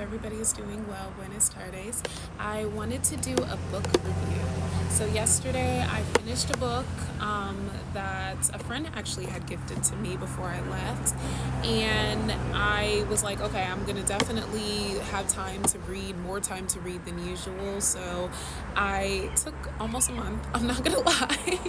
everybody is doing well. Buenos tardes. I wanted to do a book review. So yesterday I finished a book that a friend actually had gifted to me before I left, and I was like, okay, I'm gonna definitely have time to read, more time to read than usual. So I took almost a month. I'm not gonna lie.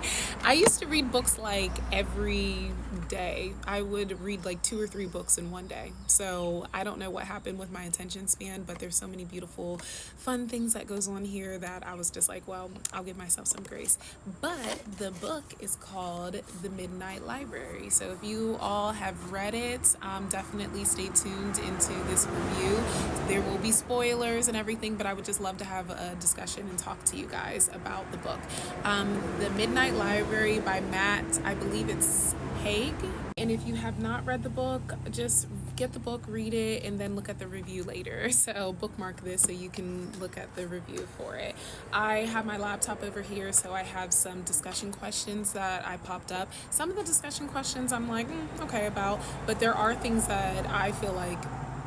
I used to read books like every day. I would read like 2 or 3 books in one day. So I don't know what happened with my attention span, but there's so many beautiful, fun things that goes on here that I was just like, well, I'll give myself some grace. But the book is called The Midnight Library. So if you all have read it, definitely stay tuned into this review. There will be spoilers and everything, but I would just love to have a discussion and talk to you guys about the book. The Midnight Library by Matt, I believe it's Haig. And if you have not read the book, just get the book, read it, and then look at the review later. So bookmark this so you can look at the review for it. I have my laptop over here, so I have some discussion questions that I popped up. Some of the discussion questions I'm like, okay about, but there are things that I feel like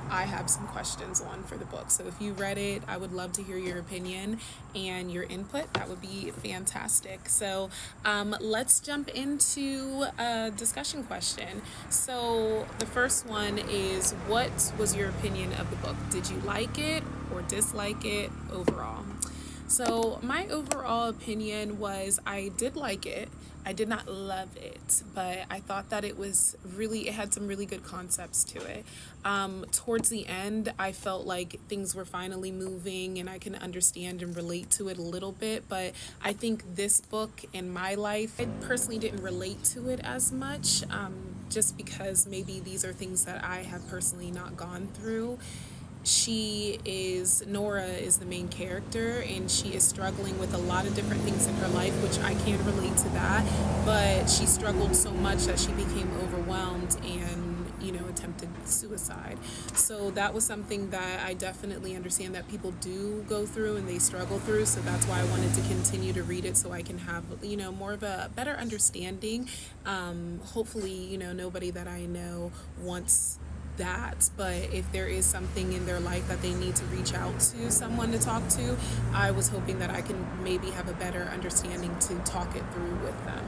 I have some questions on for the book. So if you read it, I would love to hear your opinion and your input. That would be fantastic. So let's jump into a discussion question. So the first one is, what was your opinion of the book? Did you like it or dislike it overall? So my overall opinion was I did like it. I did not love it, but I thought that it had some really good concepts to it. Towards the end, I felt like things were finally moving and I can understand and relate to it a little bit, but I think this book in my life, I personally didn't relate to it as much, just because maybe these are things that I have personally not gone through. Nora is the main character, and she is struggling with a lot of different things in her life, which I can relate to that, but she struggled so much that she became overwhelmed and attempted suicide. So that was something that I definitely understand that people do go through and they struggle through. So that's why I wanted to continue to read it, so I can have more of a better understanding. Hopefully nobody that I know wants that, but if there is something in their life that they need to reach out to someone to talk to, I was hoping that I can maybe have a better understanding to talk it through with them.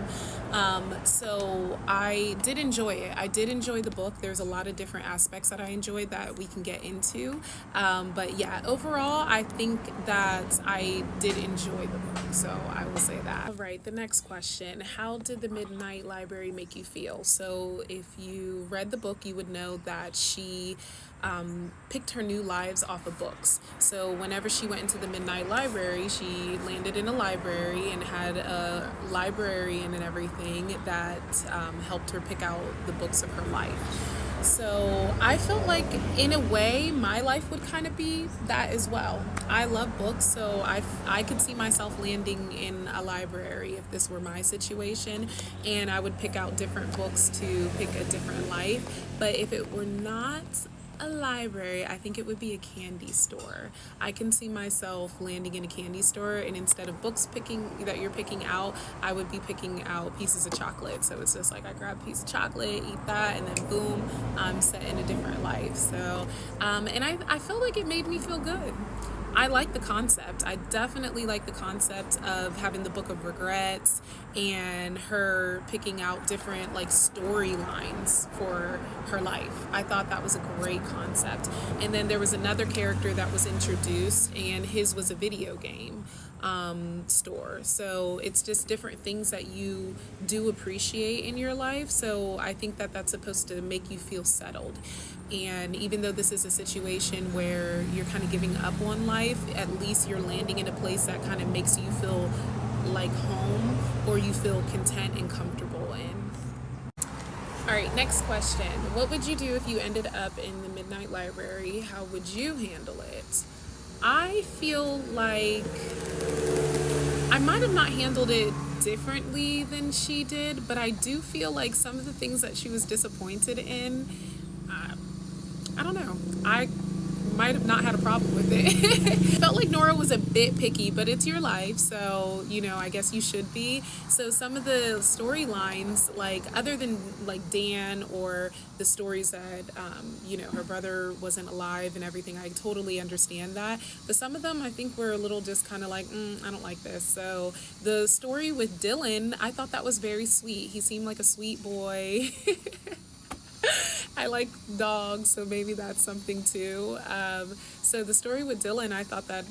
So I did enjoy it. I did enjoy the book. There's a lot of different aspects that I enjoyed that we can get into, but yeah, overall I think that I did enjoy the book, so I will say that. All right, the next question: how did the Midnight Library make you feel? So if you read the book, you would know that she picked her new lives off of books. So whenever she went into the Midnight Library, she landed in a library and had a librarian and everything that helped her pick out the books of her life. So I felt like in a way my life would kind of be that as well. I love books, so I could see myself landing in a library if this were my situation, and I would pick out different books to pick a different life. But if it were not a library, I think it would be a candy store. I can see myself landing in a candy store, and instead of books that you're picking out, I would be picking out pieces of chocolate. So it's just like I grab a piece of chocolate, eat that, and then boom, I'm set in a different life. So and I felt like it made me feel good. I like the concept. I definitely like the concept of having the book of regrets and her picking out different storylines for her life. I thought that was a great concept. And then there was another character that was introduced, and his was a video game store. So it's just different things that you do appreciate in your life. So I think that that's supposed to make you feel settled. And even though this is a situation where you're kind of giving up on life, at least you're landing in a place that kind of makes you feel like home, or you feel content and comfortable in. All right, next question. What would you do if you ended up in the Midnight Library? How would you handle it? I feel like I might have not handled it differently than she did, but I do feel like some of the things that she was disappointed in, I don't know. I might have not had a problem with it. Felt like Nora was a bit picky, but it's your life, so I guess you should be. So some of the storylines, like other than like Dan or the stories that her brother wasn't alive and everything, I totally understand that. But some of them I think were a little just kind of like, I don't like this. So the story with Dylan, I thought that was very sweet. He seemed like a sweet boy. I like dogs, so maybe that's something too. So the story with Dylan, I thought that,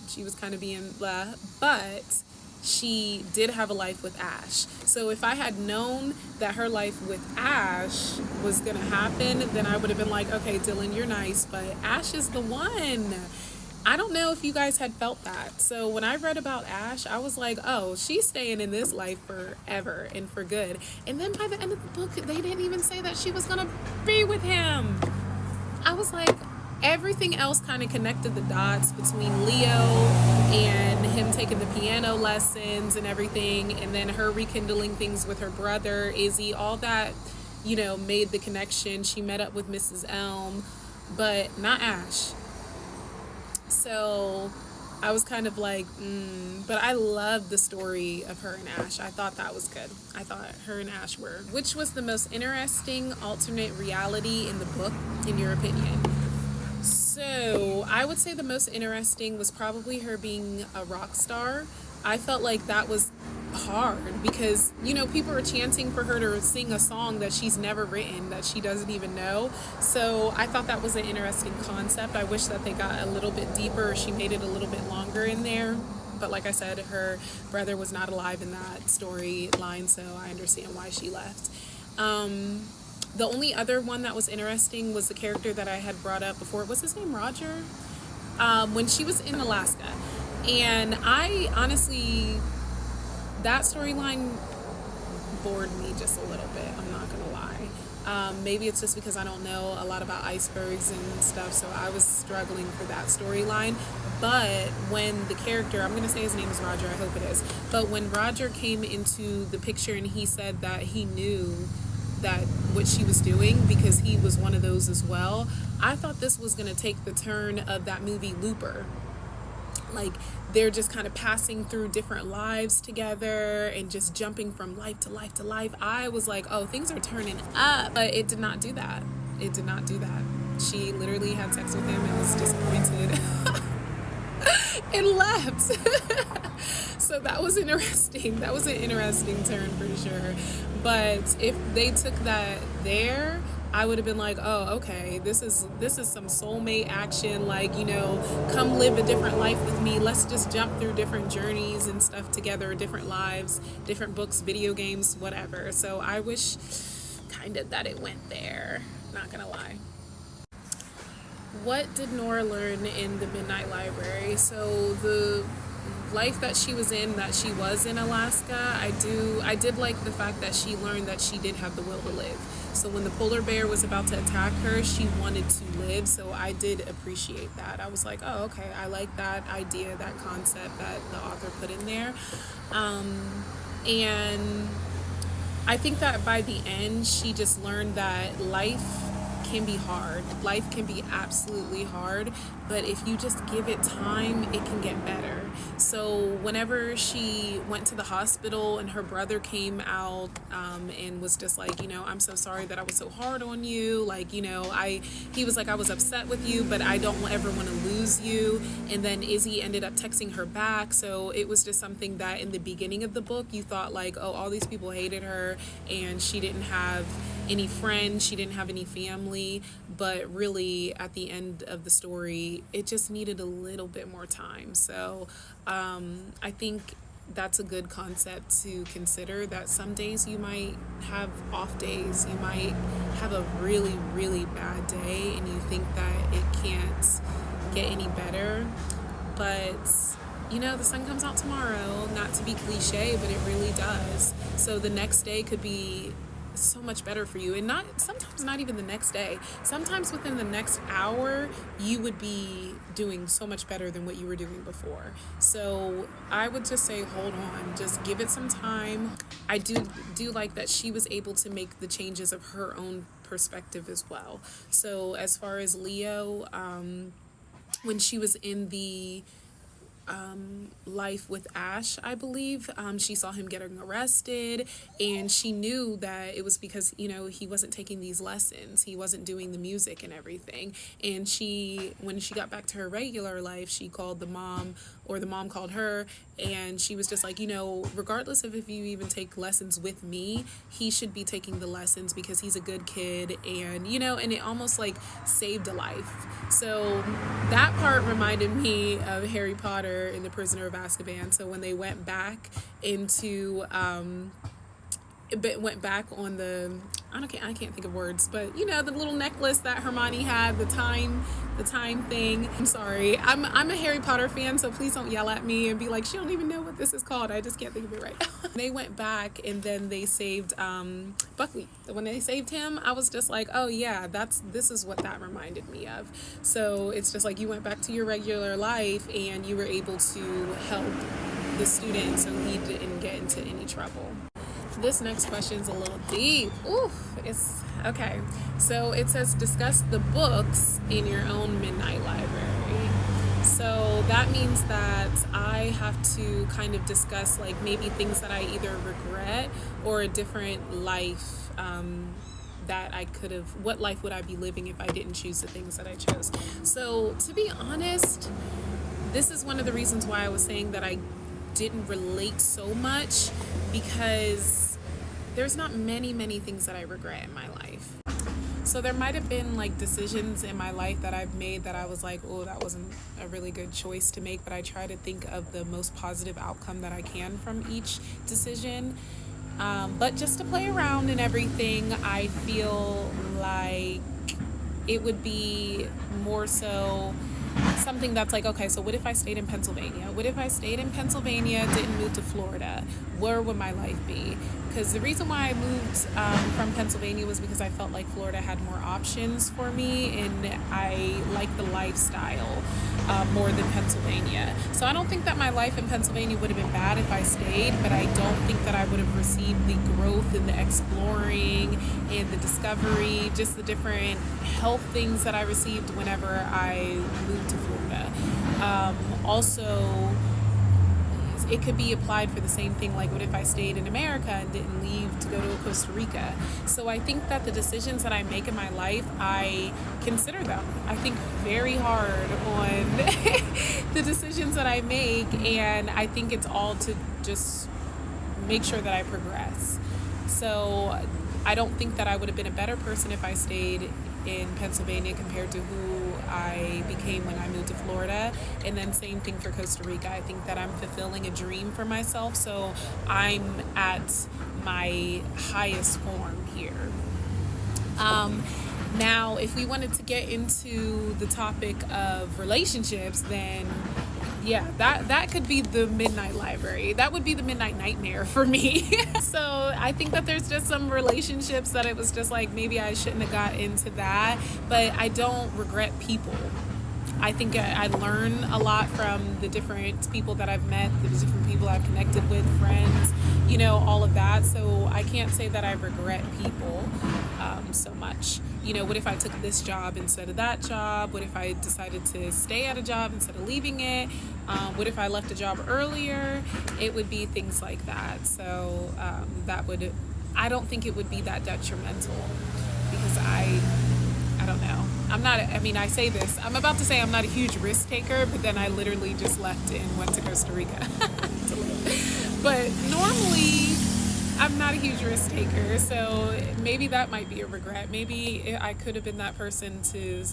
she was kind of being blah, but she did have a life with Ash. So if I had known that her life with Ash was going to happen, then I would have been like, okay, Dylan, you're nice, but Ash is the one. I don't know if you guys had felt that. So when I read about Ash, I was like, oh, she's staying in this life forever and for good. And then by the end of the book, they didn't even say that she was going to be with him. I was like, everything else kind of connected the dots between Leo and him taking the piano lessons and everything, and then her rekindling things with her brother, Izzy, all that, made the connection. She met up with Mrs. Elm, but not Ash. So I was kind of like, but I loved the story of her and Ash. I thought that was good. I thought her and Ash were. Which was the most interesting alternate reality in the book, in your opinion? So I would say the most interesting was probably her being a rock star. I felt like that was hard because, people are chanting for her to sing a song that she's never written, that she doesn't even know. So I thought that was an interesting concept. I wish that they got a little bit deeper, or she made it a little bit longer in there. But like I said, her brother was not alive in that storyline, so I understand why she left. The only other one that was interesting was the character that I had brought up before. Was his name Roger? When she was in Alaska. And I honestly, that storyline bored me just a little bit, I'm not gonna lie. Maybe it's just because I don't know a lot about icebergs and stuff, so I was struggling for that storyline. But when the character, I'm gonna say his name is Roger, I hope it is, but when Roger came into the picture and he said that he knew that what she was doing because he was one of those as well, I thought this was gonna take the turn of that movie Looper. Like, they're just kind of passing through different lives together and just jumping from life to life to life. I was like, oh, things are turning up. But it did not do that. It did not do that. She literally had sex with him and was disappointed and left. So that was interesting. That was an interesting turn for sure. But if they took that there, I would have been like, oh, okay, this is some soulmate action, like, come live a different life with me. Let's just jump through different journeys and stuff together, different lives, different books, video games, whatever. So I wish kind of that it went there, not gonna lie. What did Nora learn in the Midnight Library? So the life that she was in Alaska, I did like the fact that she learned that she did have the will to live. So when the polar bear was about to attack her, she wanted to live. So I did appreciate that. I was like, oh, okay, I like that idea, that concept that the author put in there. And I think that by the end, she just learned that life can be hard. Life can be absolutely hard, but if you just give it time, it can get better. So whenever she went to the hospital and her brother came out and was just like, I'm so sorry that I was so hard on you. Like, he was like, I was upset with you, but I don't ever want to lose you. And then Izzy ended up texting her back. So it was just something that in the beginning of the book, you thought like, oh, all these people hated her and she didn't have any friends, she didn't have any family, but really at the end of the story, it just needed a little bit more time. So I think that's a good concept to consider, that some days you might have off days, you might have a really, really bad day and you think that it can't get any better, but the sun comes out tomorrow, not to be cliche, but it really does. So the next day could be so much better for you, and sometimes not even the next day, sometimes within the next hour you would be doing so much better than what you were doing before. So I would just say hold on, just give it some time. I do like that she was able to make the changes of her own perspective as well. So as far as Leo, when she was in the life with Ash, I believe. She saw him getting arrested, and she knew that it was because, he wasn't taking these lessons. He wasn't doing the music and everything. And when she got back to her regular life, she called the mom, or the mom called her, and she was just like, regardless of if you even take lessons with me, he should be taking the lessons because he's a good kid, and, and it almost like saved a life. So that part reminded me of Harry Potter and the Prisoner of Azkaban. So when they went back into went back on the, I can't think of words, but the little necklace that Hermione had, the time thing. I'm sorry, I'm a Harry Potter fan, so please don't yell at me and be like, she don't even know what this is called. I just can't think of it right now. They went back and then they saved Buckley. When they saved him, I was just like, oh yeah, this is what that reminded me of. So it's just like you went back to your regular life and you were able to help the student so he didn't get into any trouble. This next question is a little deep. It's okay. So it says, discuss the books in your own midnight library. So that means that I have to kind of discuss like maybe things that I either regret or a different life that I could have, what life would I be living if I didn't choose the things that I chose. So to be honest, this is one of the reasons why I was saying that I didn't relate so much, because there's not many things that I regret in my life. So there might have been like decisions in my life that I've made that I was like, oh, that wasn't a really good choice to make, but I try to think of the most positive outcome that I can from each decision. But just to play around and everything, I feel like it would be more so something that's like, okay, so what if I stayed in Pennsylvania? What if I stayed in Pennsylvania, didn't move to Florida? Where would my life be? Because the reason why I moved from Pennsylvania was because I felt like Florida had more options for me, and I like the lifestyle more than Pennsylvania. So I don't think that my life in Pennsylvania would have been bad if I stayed, but I don't think that I would have received the growth and the exploring and the discovery, just the different health things that I received whenever I moved to Florida. Also, it could be applied for the same thing, like what if I stayed in America and didn't leave to go to Costa Rica? So I think that the decisions that I make in my life, I consider them. I think very hard on the decisions that I make, and I think it's all to just make sure that I progress. So I don't think that I would have been a better person if I stayed in Pennsylvania compared to who I became when I moved to Florida. And then same thing for Costa Rica. I think that I'm fulfilling a dream for myself, so I'm at my highest form here. Now, if we wanted to get into the topic of relationships, then yeah, that could be the midnight library. That would be the midnight nightmare for me. So I think that there's just some relationships that it was just like, maybe I shouldn't have got into that, but I don't regret people. I think I learn a lot from the different people that I've met, the different people I've connected with, friends, all of that. So I can't say that I regret people so much. What if I took this job instead of that job? What if I decided to stay at a job instead of leaving it? What if I left a job earlier? It would be things like that. So I don't think it would be that detrimental, because I don't know. I say this, I'm about to say I'm not a huge risk taker, but then I literally just left and went to Costa Rica to live. But normally, I'm not a huge risk taker, so maybe that might be a regret. Maybe I could have been that person to,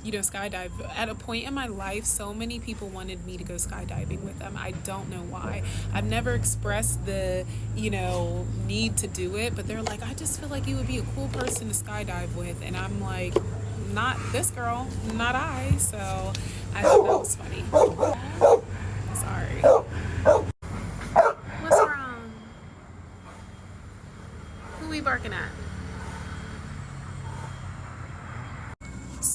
skydive. At a point in my life, so many people wanted me to go skydiving with them. I don't know why. I've never expressed the, need to do it, but they're like, I just feel like you would be a cool person to skydive with. And I'm like, not this girl, not I. So I thought that was funny. Sorry. What's wrong? Who we barking at?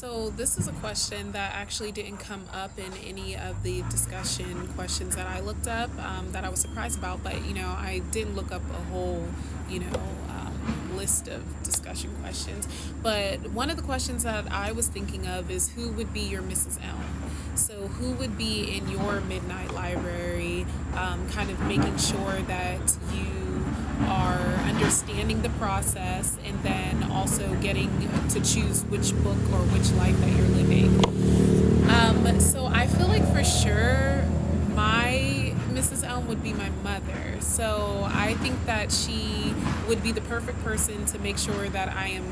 So this is a question that actually didn't come up in any of the discussion questions that I looked up, that I was surprised about. But I didn't look up a whole, you know, list of discussion questions. But one of the questions that I was thinking of is who would be your Mrs. Elm? So who would be in your midnight library, kind of making sure that you are understanding the process and then also getting to choose which book or which life that you're living. So I feel like for sure my Mrs. Elm would be my mother. So I think that she would be the perfect person to make sure that I am,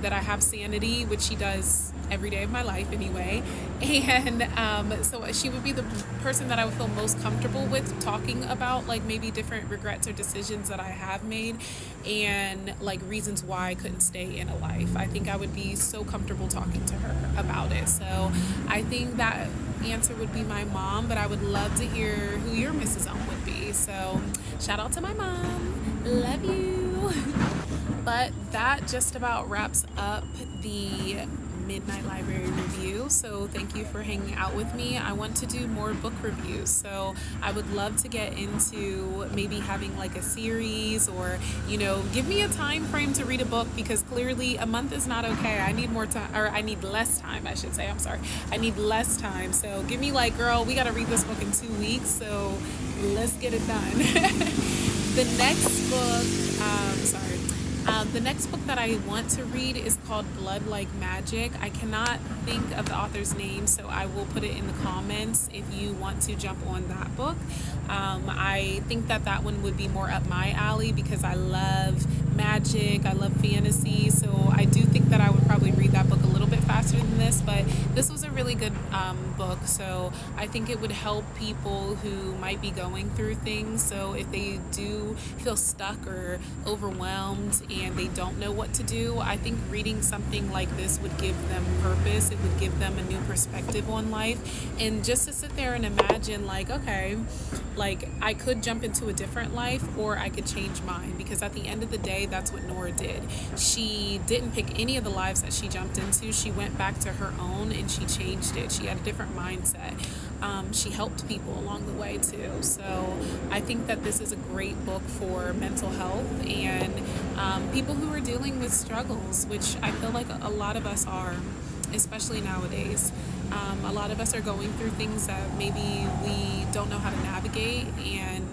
that I have sanity, which she does every day of my life anyway. And so she would be the person that I would feel most comfortable with talking about, like maybe different regrets or decisions that I have made and like reasons why I couldn't stay in a life. I think I would be so comfortable talking to her about it. So I think that answer would be my mom, but I would love to hear who your Mrs. Elm would be. So shout out to my mom. Love you. But that just about wraps up the Midnight Library review. So thank you for hanging out with me. I want to do more book reviews. So I would love to get into maybe having like a series or, give me a time frame to read a book, because clearly a month is not okay. I need more time, or I need less time, I should say. I'm sorry. I need less time. So give me like, girl, we got to read this book in 2 weeks. So let's get it done. The next book, the next book that I want to read is called Blood Like Magic. I cannot think of the author's name, so I will put it in the comments if you want to jump on that book. I think that one would be more up my alley because I love magic, I love fantasy, so I do think that I would probably read that book a little bit faster than this, but this was a really good book, so I think it would help people who might be going through things. So if they do feel stuck or overwhelmed and they don't know what to do, I think reading something like this would give them purpose. It would give them a new perspective on life, and just to sit there and imagine like, okay, like I could jump into a different life or I could change mine, because at the end of the day, that's what Nora did. She didn't pick any of the lives that she jumped into. She went back to her own and she changed it. She had a different mindset. She helped people along the way too. So I think that this is a great book for mental health and people who are dealing with struggles, which I feel like a lot of us are, especially nowadays. A lot of us are going through things that maybe we don't know how to navigate, and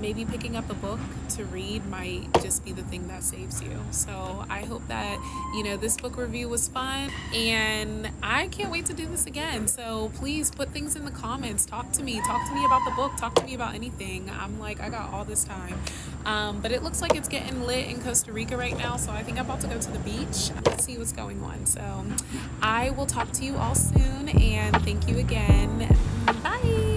maybe picking up a book to read might just be the thing that saves you. So I hope that, this book review was fun, and I can't wait to do this again. So please put things in the comments. Talk to me about the book. Talk to me about anything. I'm like, I got all this time. But it looks like it's getting lit in Costa Rica right now, so I think I'm about to go to the beach. Let's see what's going on. So I will talk to you all soon, and thank you again. Bye.